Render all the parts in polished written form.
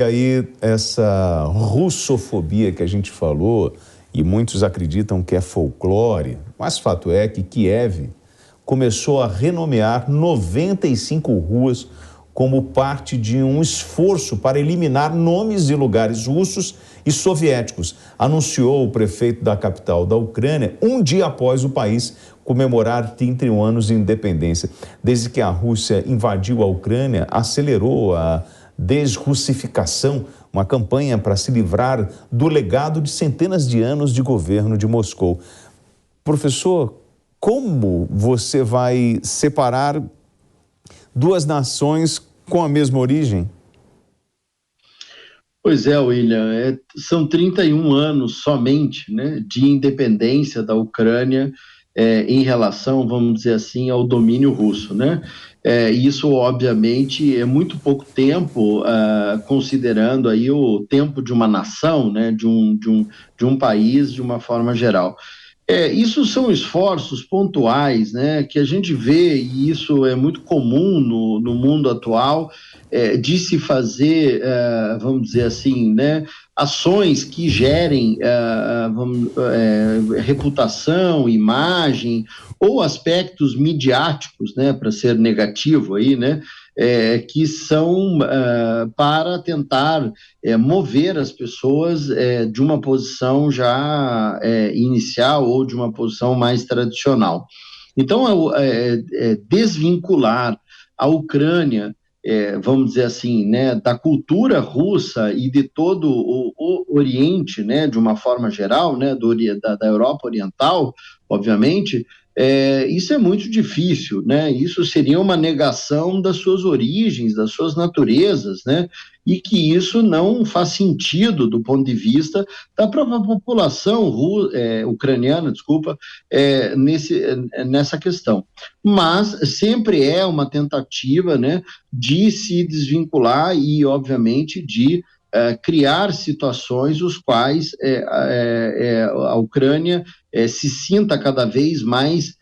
E aí, essa russofobia que a gente falou, e muitos acreditam que é folclore, mas fato é que Kiev começou a renomear 95 ruas como parte de um esforço para eliminar nomes de lugares russos e soviéticos, anunciou o prefeito da capital da Ucrânia um dia após o país comemorar 31 anos de independência. Desde que a Rússia invadiu a Ucrânia, acelerou a desrussificação, uma campanha para se livrar do legado de centenas de anos de governo de Moscou. Professor, como você vai separar duas nações com a mesma origem? Pois é, William, são 31 anos somente, né, de independência da Ucrânia em relação, vamos dizer assim, ao domínio russo, né? Isso, obviamente, é muito pouco tempo, considerando aí o tempo de uma nação, né, de um país, de uma forma geral. Isso são esforços pontuais, né, que a gente vê, e isso é muito comum no mundo atual, de se fazer, vamos dizer assim, né, ações que gerem reputação, imagem, ou aspectos midiáticos, né, para ser negativo aí, né, que são para tentar mover as pessoas de uma posição já inicial ou de uma posição mais tradicional. Então, desvincular a Ucrânia, vamos dizer assim, né, da cultura russa e de todo o Oriente, né, de uma forma geral, né, da Europa Oriental, obviamente, isso é muito difícil, né? Isso seria uma negação das suas origens, das suas naturezas, né? E que isso não faz sentido do ponto de vista da própria população ucraniana, desculpa, nessa questão. Mas sempre é uma tentativa, né, de se desvincular e, obviamente, de criar situações os quais a Ucrânia se sinta cada vez mais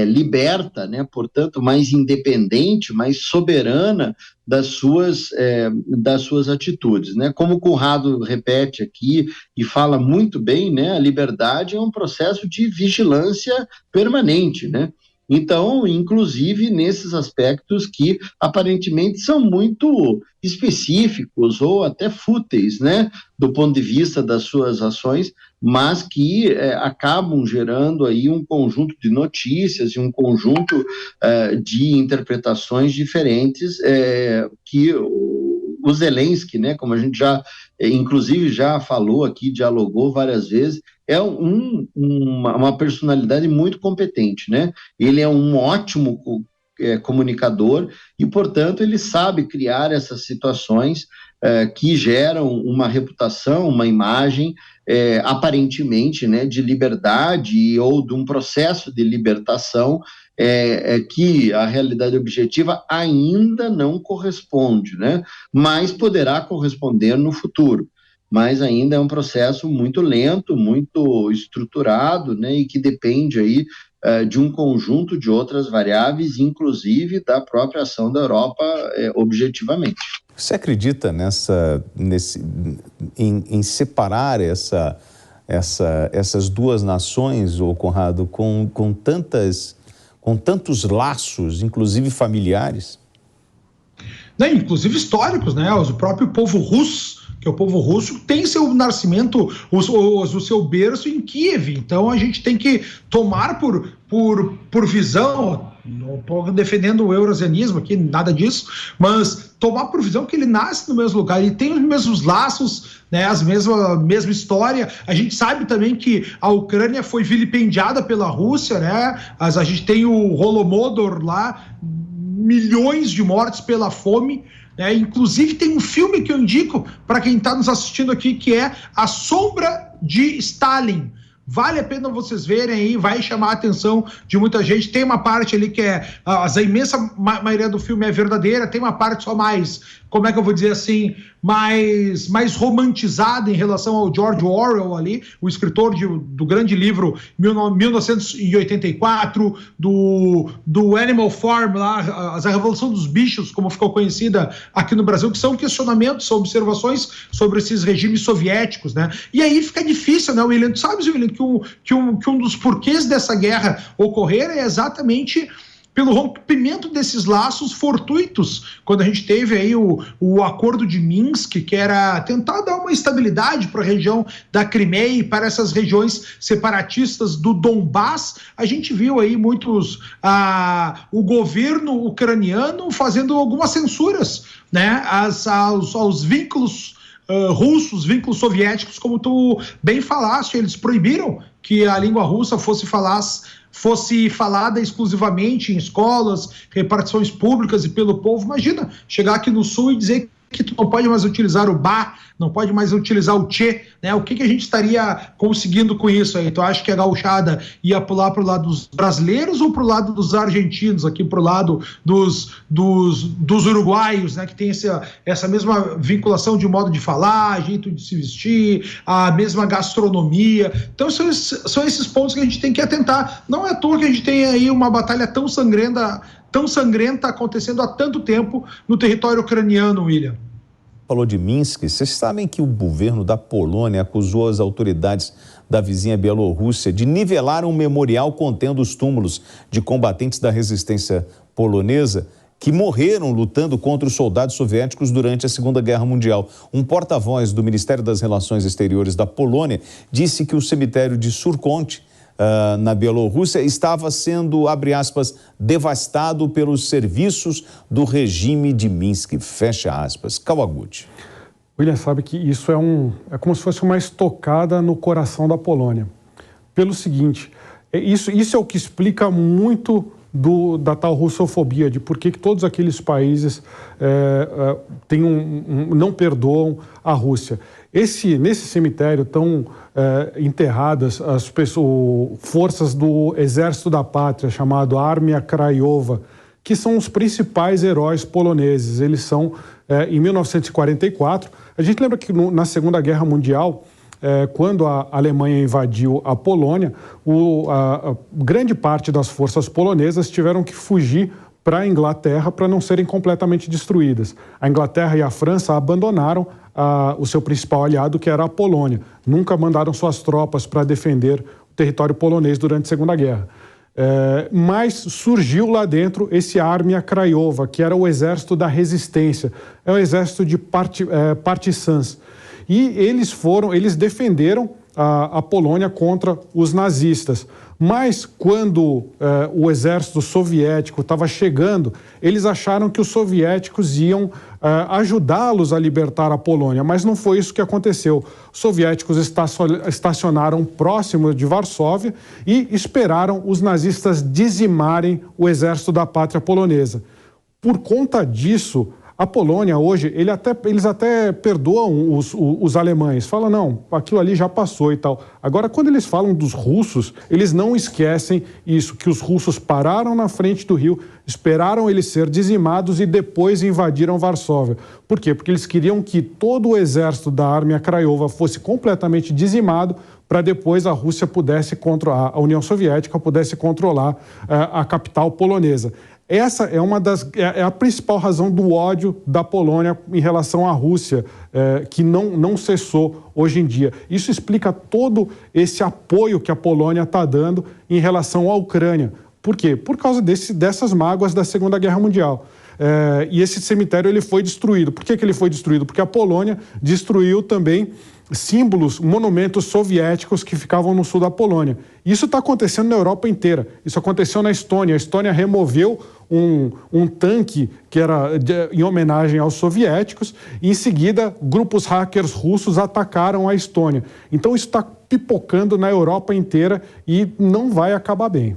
liberta, né? Portanto, mais independente, mais soberana das suas atitudes, né? Como o Conrado repete aqui e fala muito bem, né? A liberdade é um processo de vigilância permanente, né? Então, inclusive nesses aspectos que aparentemente são muito específicos ou até fúteis, né, do ponto de vista das suas ações, mas que acabam gerando aí um conjunto de notícias e um conjunto de interpretações diferentes que o Zelensky, né, como a gente já, inclusive já falou aqui, dialogou várias vezes, é uma personalidade muito competente, né? Ele é um ótimo comunicador e, portanto, ele sabe criar essas situações que geram uma reputação, uma imagem aparentemente, né, de liberdade ou de um processo de libertação que a realidade objetiva ainda não corresponde, né? Mas poderá corresponder no futuro. Mas ainda é um processo muito lento, muito estruturado, né, e que depende aí de um conjunto de outras variáveis, inclusive da própria ação da Europa objetivamente. Você acredita em separar essas duas nações, ô Conrado, com tantos laços, inclusive familiares? Né, inclusive históricos, né? O próprio povo russo, que o povo russo tem seu nascimento, o seu berço em Kiev. Então a gente tem que tomar por visão, não estou defendendo o eurasianismo aqui, nada disso, mas tomar por visão que ele nasce no mesmo lugar, ele tem os mesmos laços, né, a mesma história. A gente sabe também que a Ucrânia foi vilipendiada pela Rússia, né? A gente tem o Holodomor lá, milhões de mortes pela fome. Inclusive tem um filme que eu indico para quem está nos assistindo aqui, que é A Sombra de Stalin. Vale a pena vocês verem aí, vai chamar a atenção de muita gente. Tem uma parte ali que a imensa maioria do filme é verdadeira, tem uma parte só mais como é que eu vou dizer assim, mais romantizada em relação ao George Orwell ali, o escritor do grande livro 1984, do Animal Farm, lá, a Revolução dos Bichos, como ficou conhecida aqui no Brasil, que são questionamentos, são observações sobre esses regimes soviéticos, né? E aí fica difícil, né, William? Tu sabes, William, que um dos porquês dessa guerra ocorrer é exatamente pelo rompimento desses laços fortuitos, quando a gente teve aí o acordo de Minsk, que era tentar dar uma estabilidade para a região da Crimeia e para essas regiões separatistas do Donbass. A gente viu aí o governo ucraniano fazendo algumas censuras, né, aos vínculos russos, vínculos soviéticos, como tu bem falaste. Eles proibiram que a língua russa fosse falada exclusivamente em escolas, repartições públicas e pelo povo. Imagina chegar aqui no Sul e dizer que tu não pode mais utilizar o ba, não pode mais utilizar o tchê, né? O que a gente estaria conseguindo com isso aí? Tu acha que a gauchada ia pular para o lado dos brasileiros ou para o lado dos argentinos, aqui para o lado dos uruguaios, né? Que tem essa mesma vinculação de modo de falar, jeito de se vestir, a mesma gastronomia. Então são esses pontos que a gente tem que atentar. Não é à toa que a gente tem aí uma batalha tão sangrenta acontecendo há tanto tempo no território ucraniano, William. Falou de Minsk. Vocês sabem que o governo da Polônia acusou as autoridades da vizinha Bielorrússia de nivelar um memorial contendo os túmulos de combatentes da resistência polonesa que morreram lutando contra os soldados soviéticos durante a Segunda Guerra Mundial. Um porta-voz do Ministério das Relações Exteriores da Polônia disse que o cemitério de Surkont, na Bielorrússia, estava sendo, abre aspas, devastado pelos serviços do regime de Minsk, fecha aspas. Kawaguchi. William, sabe que isso é como se fosse uma estocada no coração da Polônia. Pelo seguinte, isso é o que explica muito da tal russofobia, de por que todos aqueles países não perdoam a Rússia. Nesse cemitério estão enterradas as forças do Exército da Pátria, chamado Armia Krajowa, que são os principais heróis poloneses. Eles são, em 1944, a gente lembra que na Segunda Guerra Mundial, quando a Alemanha invadiu a Polônia, a grande parte das forças polonesas tiveram que fugir para a Inglaterra para não serem completamente destruídas. A Inglaterra e a França abandonaram o seu principal aliado, que era a Polônia. Nunca mandaram suas tropas para defender o território polonês durante a Segunda Guerra. Mas surgiu lá dentro esse Armia Krajowa, que era o exército da resistência, é o exército de partisans. E eles defenderam a Polônia contra os nazistas. Mas quando o exército soviético estava chegando, eles acharam que os soviéticos iam ajudá-los a libertar a Polônia, mas não foi isso que aconteceu. Os soviéticos estacionaram próximo de Varsóvia e esperaram os nazistas dizimarem o exército da pátria polonesa. Por conta disso, a Polônia hoje, eles até perdoam os alemães, falam, não, aquilo ali já passou e tal. Agora, quando eles falam dos russos, eles não esquecem isso, que os russos pararam na frente do rio, esperaram eles ser dizimados e depois invadiram Varsóvia. Por quê? Porque eles queriam que todo o exército da Armia Krajowa fosse completamente dizimado para depois a Rússia pudesse controlar, a União Soviética pudesse controlar a capital polonesa. Essa é a principal razão do ódio da Polônia em relação à Rússia, que não cessou hoje em dia. Isso explica todo esse apoio que a Polônia está dando em relação à Ucrânia. Por quê? Por causa dessas mágoas da Segunda Guerra Mundial. E esse cemitério ele foi destruído. Por que ele foi destruído? Porque a Polônia destruiu também símbolos, monumentos soviéticos que ficavam no sul da Polônia. Isso está acontecendo na Europa inteira. Isso aconteceu na Estônia. A Estônia removeu um tanque que era em homenagem aos soviéticos e, em seguida, grupos hackers russos atacaram a Estônia. Então, isso está pipocando na Europa inteira e não vai acabar bem.